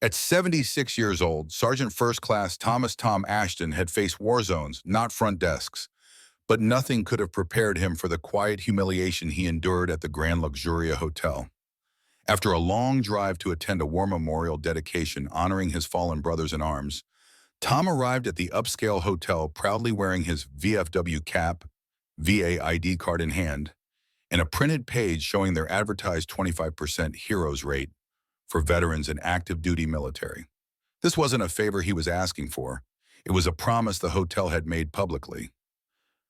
At 76 years old, Sergeant First Class Thomas Tom Ashton had faced war zones, not front desks, but nothing could have prepared him for the quiet humiliation he endured at the Grand Luxuria Hotel. After a long drive to attend a war memorial dedication honoring his fallen brothers in arms, Tom arrived at the upscale hotel proudly wearing his VFW cap, VA ID card in hand, and a printed page showing their advertised 25% heroes rate for veterans and active duty military. This wasn't a favor he was asking for. It was a promise the hotel had made publicly.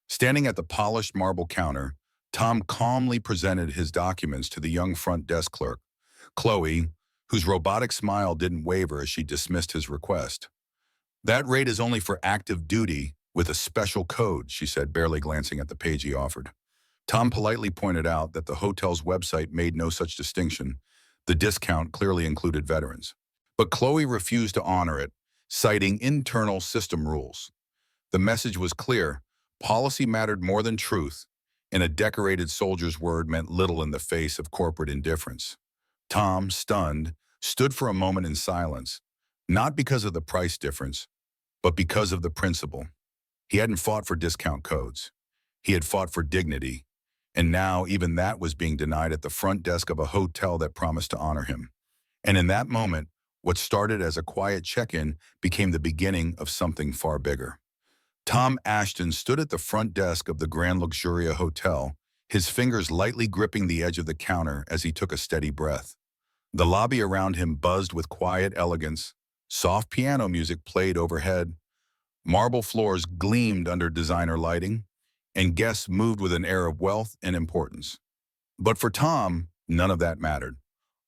Standing at the polished marble counter, Tom calmly presented his documents to the young front desk clerk, Chloe, whose robotic smile didn't waver as she dismissed his request. "That rate is only for active duty with a special code," she said, barely glancing at the page he offered. Tom politely pointed out that the hotel's website made no such distinction. The discount clearly included veterans. But Chloe refused to honor it, citing internal system rules. The message was clear: policy mattered more than truth, and a decorated soldier's word meant little in the face of corporate indifference. Tom, stunned, stood for a moment in silence, not because of the price difference, but because of the principle. He hadn't fought for discount codes. He had fought for dignity, and now even that was being denied at the front desk of a hotel that promised to honor him. And in that moment, what started as a quiet check-in became the beginning of something far bigger. Tom Ashton stood at the front desk of the Grand Luxuria Hotel, his fingers lightly gripping the edge of the counter as he took a steady breath. The lobby around him buzzed with quiet elegance. Soft piano music played overhead. Marble floors gleamed under designer lighting, and guests moved with an air of wealth and importance. But for Tom, none of that mattered.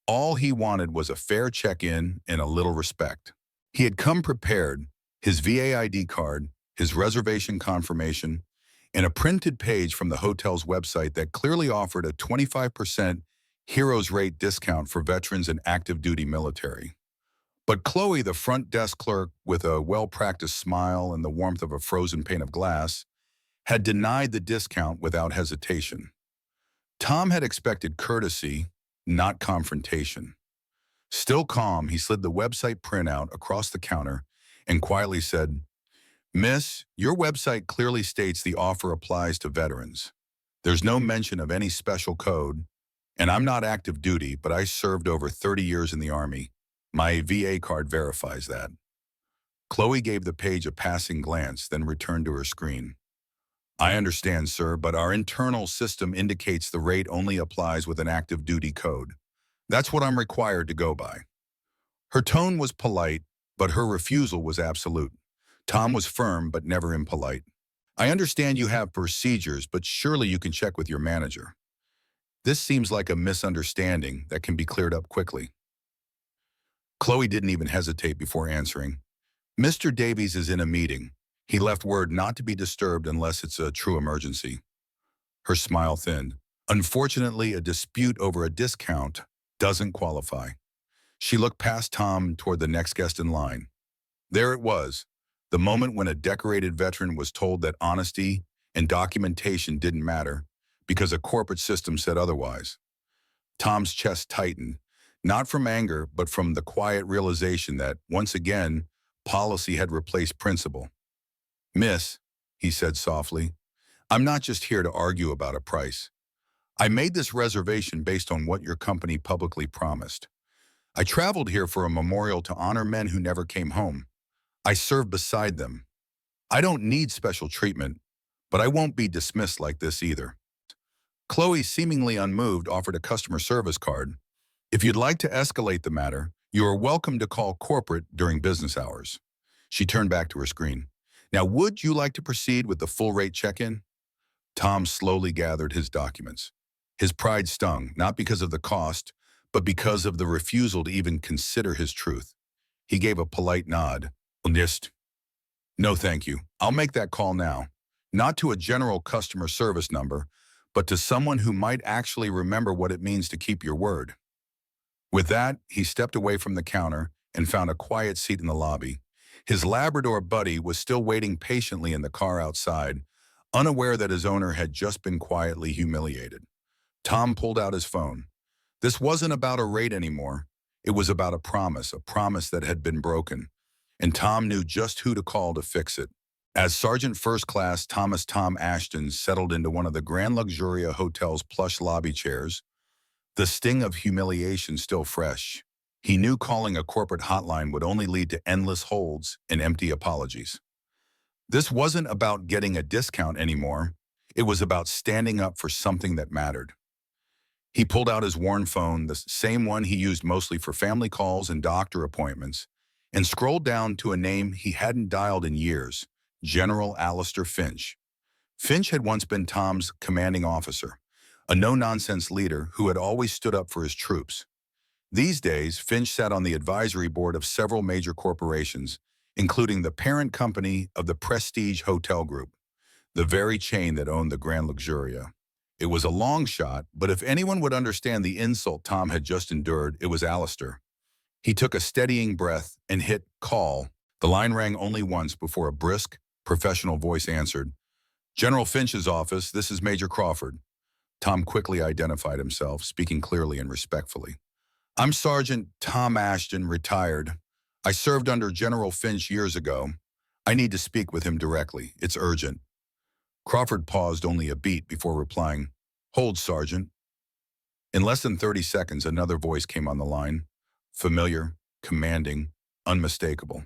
All he wanted was a fair check-in and a little respect. He had come prepared: his VA ID card, his reservation confirmation, and a printed page from the hotel's website that clearly offered a 25% heroes rate discount for veterans and active duty military. But Chloe, the front desk clerk with a well-practiced smile and the warmth of a frozen pane of glass, had denied the discount without hesitation. Tom had expected courtesy, not confrontation. Still calm, he slid the website printout across the counter and quietly said, "Miss, your website clearly states the offer applies to veterans. There's no mention of any special code, and I'm not active duty, but I served over 30 years in the Army. My VA card verifies that." Chloe gave the page a passing glance, then returned to her screen. "I understand, sir, but our internal system indicates the rate only applies with an active duty code. That's what I'm required to go by." Her tone was polite, but her refusal was absolute. Tom was firm, but never impolite. "I understand you have procedures, but surely you can check with your manager. This seems like a misunderstanding that can be cleared up quickly." Chloe didn't even hesitate before answering. "Mr. Davies is in a meeting. He left word not to be disturbed unless it's a true emergency." Her smile thinned. "Unfortunately, a dispute over a discount doesn't qualify." She looked past Tom toward the next guest in line. There it was, the moment when a decorated veteran was told that honesty and documentation didn't matter because a corporate system said otherwise. Tom's chest tightened, not from anger, but from the quiet realization that, once again, policy had replaced principle. "Miss," he said softly, "I'm not just here to argue about a price. I made this reservation based on what your company publicly promised. I traveled here for a memorial to honor men who never came home. I served beside them. I don't need special treatment, but I won't be dismissed like this either." Chloe, seemingly unmoved, offered a customer service card. "If you'd like to escalate the matter, you are welcome to call corporate during business hours." She turned back to her screen. "Now, would you like to proceed with the full rate check-in?" Tom slowly gathered his documents. His pride stung, not because of the cost, but because of the refusal to even consider his truth. He gave a polite nod. "Just, no thank you. I'll make that call now. Not to a general customer service number, but to someone who might actually remember what it means to keep your word." With that, he stepped away from the counter and found a quiet seat in the lobby. His Labrador buddy was still waiting patiently in the car outside, unaware that his owner had just been quietly humiliated. Tom pulled out his phone. This wasn't about a rate anymore. It was about a promise that had been broken, and Tom knew just who to call to fix it. As Sergeant First Class Thomas Tom Ashton settled into one of the Grand Luxuria Hotel's plush lobby chairs, the sting of humiliation still fresh, he knew calling a corporate hotline would only lead to endless holds and empty apologies. This wasn't about getting a discount anymore. It was about standing up for something that mattered. He pulled out his worn phone, the same one he used mostly for family calls and doctor appointments, and scrolled down to a name he hadn't dialed in years, General Alistair Finch. Finch had once been Tom's commanding officer, a no-nonsense leader who had always stood up for his troops. These days, Finch sat on the advisory board of several major corporations, including the parent company of the Prestige Hotel Group, the very chain that owned the Grand Luxuria. It was a long shot, but if anyone would understand the insult Tom had just endured, it was Alistair. He took a steadying breath and hit call. The line rang only once before a brisk, professional voice answered. General Finch's office, this is Major Crawford. Tom quickly identified himself, speaking clearly and respectfully. I'm Sergeant Tom Ashton, retired. I served under General Finch years ago. I need to speak with him directly. It's urgent. Crawford paused only a beat before replying, Hold, Sergeant. In less than 30 seconds, another voice came on the line. Familiar, commanding, unmistakable.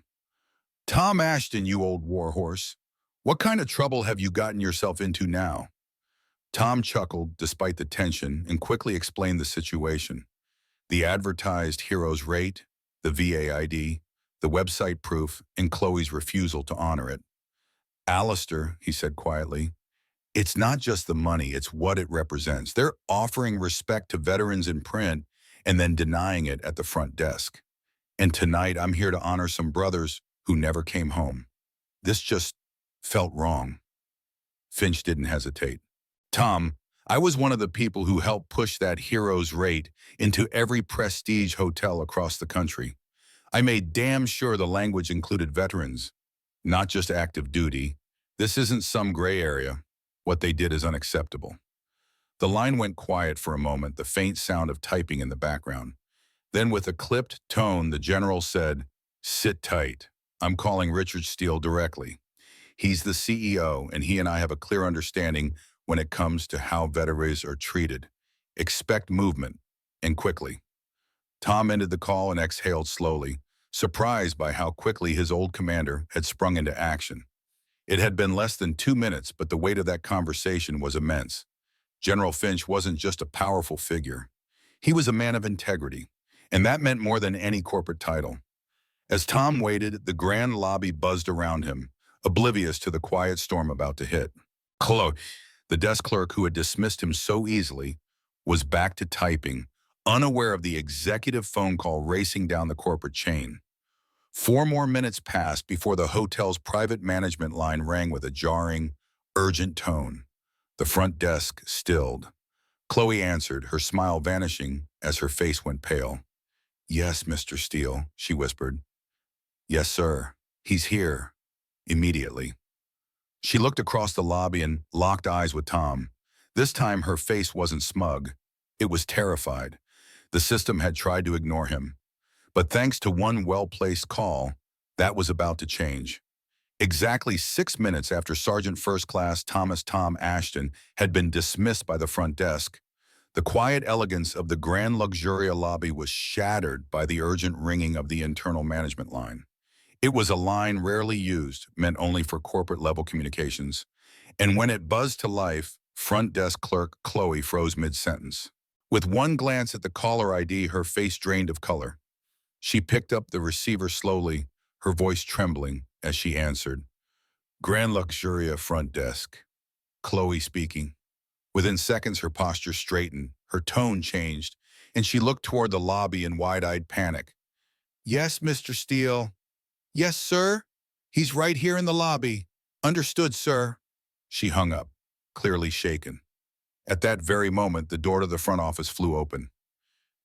Tom Ashton, you old warhorse. What kind of trouble have you gotten yourself into now? Tom chuckled despite the tension and quickly explained the situation. The advertised hero's rate, the VA ID, the website proof, and Chloe's refusal to honor it. Alistair, he said quietly, it's not just the money, it's what it represents. They're offering respect to veterans in print and then denying it at the front desk. And tonight I'm here to honor some brothers who never came home. This just felt wrong. Finch didn't hesitate. Tom, I was one of the people who helped push that hero's rate into every prestige hotel across the country. I made damn sure the language included veterans, not just active duty. This isn't some gray area. What they did is unacceptable. The line went quiet for a moment, the faint sound of typing in the background. Then with a clipped tone, the general said, Sit tight. I'm calling Richard Steele directly. He's the CEO, and he and I have a clear understanding when it comes to how veterans are treated. Expect movement, and quickly. Tom ended the call and exhaled slowly, surprised by how quickly his old commander had sprung into action. It had been less than 2 minutes, but the weight of that conversation was immense. General Finch wasn't just a powerful figure. He was a man of integrity, and that meant more than any corporate title. As Tom waited, the grand lobby buzzed around him, oblivious to the quiet storm about to hit. Chloe, the desk clerk who had dismissed him so easily, was back to typing, unaware of the executive phone call racing down the corporate chain. 4 more minutes passed before the hotel's private management line rang with a jarring, urgent tone. The front desk stilled. Chloe answered, her smile vanishing as her face went pale. Yes, Mr. Steele, she whispered. Yes, sir. He's here. Immediately. She looked across the lobby and locked eyes with Tom. This time her face wasn't smug. It was terrified. The system had tried to ignore him. But thanks to one well-placed call, that was about to change. Exactly 6 minutes after Sergeant First Class Thomas Tom Ashton had been dismissed by the front desk, the quiet elegance of the Grand Luxuria lobby was shattered by the urgent ringing of the internal management line. It was a line rarely used, meant only for corporate-level communications, and when it buzzed to life, front desk clerk Chloe froze mid-sentence. With one glance at the caller ID, her face drained of color. She picked up the receiver slowly, her voice trembling as she answered. Grand Luxuria front desk. Chloe speaking. Within seconds, her posture straightened, her tone changed, and she looked toward the lobby in wide-eyed panic. Yes, Mr. Steele. Yes, sir. He's right here in the lobby. Understood, sir. She hung up, clearly shaken. At that very moment, the door to the front office flew open.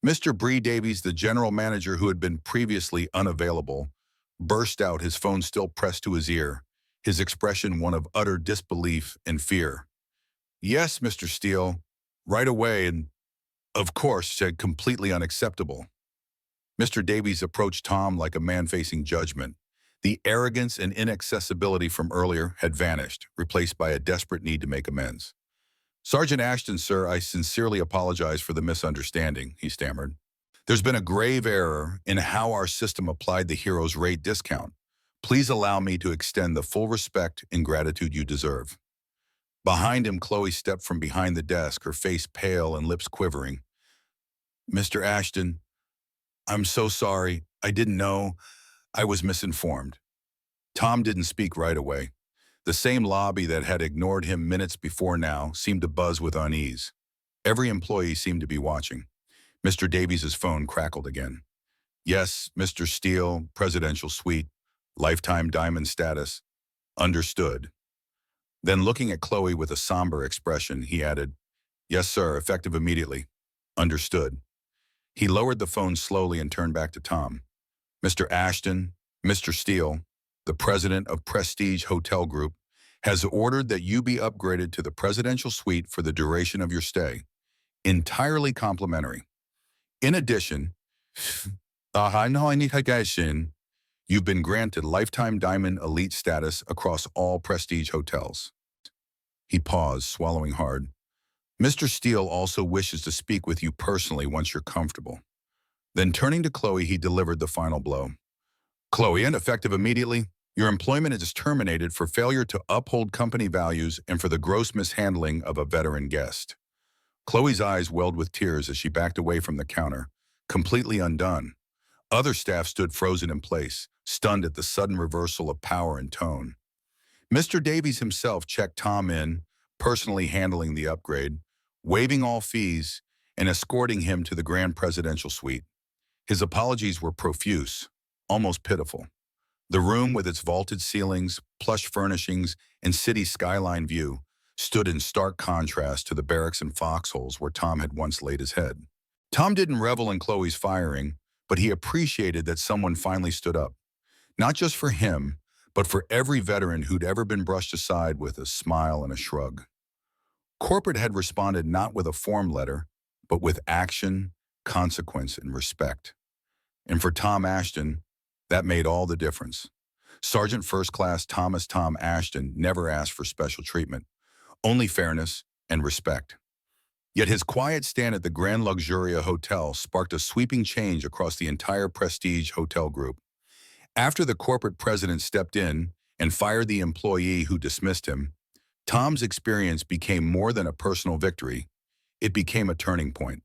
Mr. Bree Davies, the general manager who had been previously unavailable, burst out, his phone still pressed to his ear, his expression one of utter disbelief and fear. Yes, Mr. Steele, right away, and of course, said completely unacceptable. Mr. Davies approached Tom like a man facing judgment. The arrogance and inaccessibility from earlier had vanished, replaced by a desperate need to make amends. Sergeant Ashton, sir, I sincerely apologize for the misunderstanding, he stammered. There's been a grave error in how our system applied the hero's rate discount. Please allow me to extend the full respect and gratitude you deserve. Behind him, Chloe stepped from behind the desk, her face pale and lips quivering. Mr. Ashton, I'm so sorry. I didn't know. I was misinformed. Tom didn't speak right away. The same lobby that had ignored him minutes before now seemed to buzz with unease. Every employee seemed to be watching. Mr. Davies's phone crackled again. Yes, Mr. Steele, presidential suite, lifetime diamond status. Understood. Then looking at Chloe with a somber expression, he added, Yes, sir, effective immediately. Understood. He lowered the phone slowly and turned back to Tom. Mr. Ashton, Mr. Steele, the president of Prestige Hotel Group, has ordered that you be upgraded to the presidential suite for the duration of your stay. Entirely complimentary. In addition, you've been granted lifetime diamond elite status across all Prestige hotels. He paused, swallowing hard. Mr. Steele also wishes to speak with you personally once you're comfortable. Then turning to Chloe, he delivered the final blow. Chloe, and effective immediately, your employment is terminated for failure to uphold company values and for the gross mishandling of a veteran guest. Chloe's eyes welled with tears as she backed away from the counter, completely undone. Other staff stood frozen in place, stunned at the sudden reversal of power and tone. Mr. Davies himself checked Tom in, personally handling the upgrade, waiving all fees, and escorting him to the grand presidential suite. His apologies were profuse, almost pitiful. The room, with its vaulted ceilings, plush furnishings, and city skyline view, stood in stark contrast to the barracks and foxholes where Tom had once laid his head. Tom didn't revel in Chloe's firing, but he appreciated that someone finally stood up. Not just for him, but for every veteran who'd ever been brushed aside with a smile and a shrug. Corporate had responded not with a form letter, but with action, consequence, and respect. And for Tom Ashton, that made all the difference. Sergeant First Class Thomas Tom Ashton never asked for special treatment, only fairness and respect. Yet his quiet stand at the Grand Luxuria Hotel sparked a sweeping change across the entire Prestige Hotel Group. After the corporate president stepped in and fired the employee who dismissed him, Tom's experience became more than a personal victory. It became a turning point.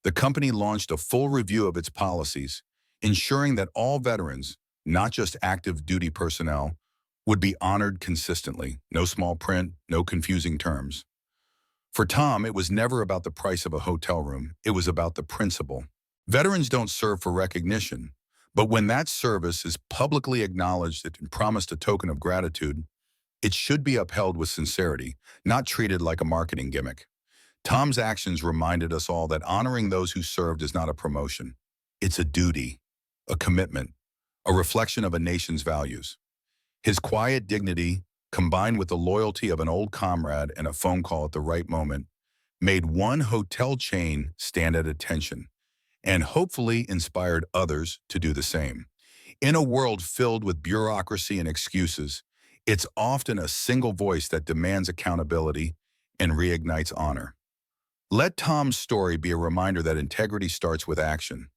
The company launched a full review of its policies, ensuring that all veterans, not just active duty personnel, would be honored consistently. No small print, no confusing terms. For Tom, it was never about the price of a hotel room. It was about the principle. Veterans don't serve for recognition, but when that service is publicly acknowledged and promised a token of gratitude, it should be upheld with sincerity, not treated like a marketing gimmick. Tom's actions reminded us all that honoring those who served is not a promotion. It's a duty, a commitment, a reflection of a nation's values. His quiet dignity, combined with the loyalty of an old comrade and a phone call at the right moment, made one hotel chain stand at attention and hopefully inspired others to do the same. In a world filled with bureaucracy and excuses, it's often a single voice that demands accountability and reignites honor. Let Tom's story be a reminder that integrity starts with action.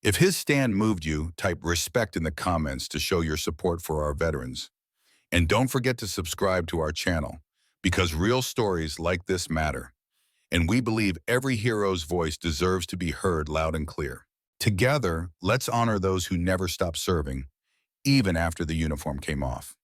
If his stand moved you, type respect in the comments to show your support for our veterans. And don't forget to subscribe to our channel, because real stories like this matter. And we believe every hero's voice deserves to be heard loud and clear. Together, let's honor those who never stopped serving, even after the uniform came off.